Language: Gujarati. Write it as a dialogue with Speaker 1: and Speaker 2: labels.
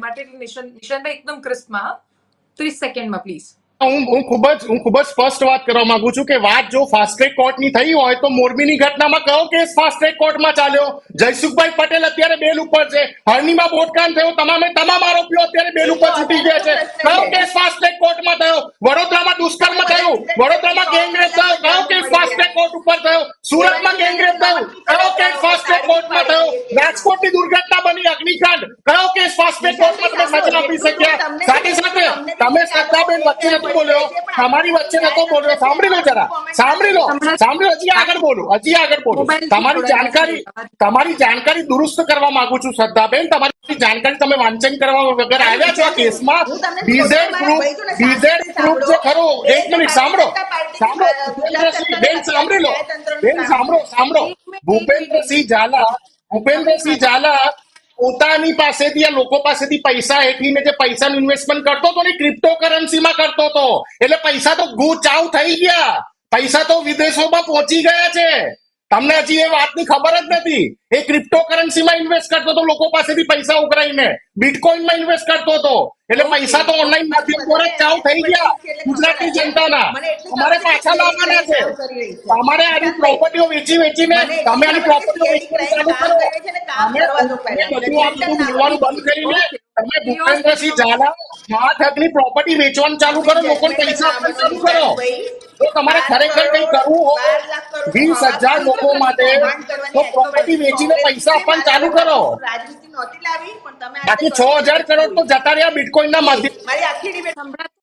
Speaker 1: માટે નિશાંતભાઈ એકદમ ક્રિસ્પમાં 30 સેકન્ડમાં પ્લીઝ.
Speaker 2: હું ખૂબ જ સ્પષ્ટ વાત કરવા માંગુ છું કે વાત જો ફાસ્ટ ટ્રેક કોર્ટની થઈ હોય તો મોરબીની ઘટનામાં કયો કેસ ફાસ્ટ ટ્રેક કોર્ટમાં ચાલ્યો? જયસુખભાઈ પટેલ અત્યારે બેલ ઉપર છે. હરણીમાં બોટકાંડ થયો, તમામ આરોપીઓ અત્યારે બેલ ઉપર છૂટી ગયા છે. કયો કેસ ફાસ્ટ ટ્રેક કોર્ટમાં થયો? વડોદરામાં દુષ્કર્મ થયું, વડોદરામાં ગેંગરેપ થયો, કયો કેસ ફાસ્ટ ટ્રેક કોર્ટ ઉપર થયો? સુરતમાં ગેંગરેપ થયું, કયો કેસ ફાસ્ટ ટ્રેક કોર્ટમાં થયો? રાજકોટની દુર્ઘટના બની, અગ્નિકાંડ, કયો કેસ ફાસ્ટ ટ્રેક કોર્ટમાં તમે સજા આપી શક્યા? સાથે સાથે તમે શ્રદ્ધાબેન વચ્ચે નથી બોલ્યો, તમારી વચ્ચે નતો બોલ્યો. સાંભળી લો જરા, સાંભળી લો. હજી આગળ બોલો. તમારી જાણકારી દુરુસ્ત કરવા માંગુ છું શ્રદ્ધાબેન. તમારી જાણકારી તમે વાંચન કરવા વગર આવ્યા છો આ કેસમાં. બીઝેડ ગ્રુપ જે ખરો, એક મિનિટ સાંભળો. બેન સાંભળી લો, બેન સાંભળો. ભૂપેન્દ્રસિંહ ઝાલા પોતાની પાસેથી આ લોકો પાસેથી પૈસા હેઠીને જે પૈસાનું ઇન્વેસ્ટમેન્ટ કરતો હતો ને ક્રિપ્ટો કરન્સીમાં કરતો હતો. એટલે પૈસા તો ચાવ થઈ ગયા, પૈસા તો વિદેશોમાં પહોંચી ગયા છે. તમને હજી એ વાતની ખબર જ નથી. એ ક્રિપ્ટો કરન્સીમાં ઇન્વેસ્ટ કરતો હતો, લોકો પાસેથી પૈસા ઉઘરાઈને બિટકોઇનમાં ઇન્વેસ્ટ કરતો હતો. એટલે પૈસા તો ઓનલાઈન માધ્યમ દ્વારા ચાવ થઈ ગયા ગુજરાતની જનતાના. તમારે પાછા લાવવાના છે. તમારે આની પ્રોપર્ટીઓ વેચીને તમે આની પ્રોપર્ટીઓ વેચવાનું ચાલુ કરો. બોલવાનું બંધ કરીને તમે ભૂપેન્દ્રસિંહ ઝાલા હાથની પ્રોપર્ટી વેચવાનું ચાલુ કરો, લોકોને પૈસા આપવાનું ચાલુ કરો. તો તમારે ખરેખર કઈ કરવું હોય 20,000 લોકો માટે તો પ્રોપર્ટી વેચીને પૈસા આપવાનું ચાલુ કરો. બાકી 6,000 કરોડ તો જતા રહ્યા બિટકોઇનના માધ્યમથી.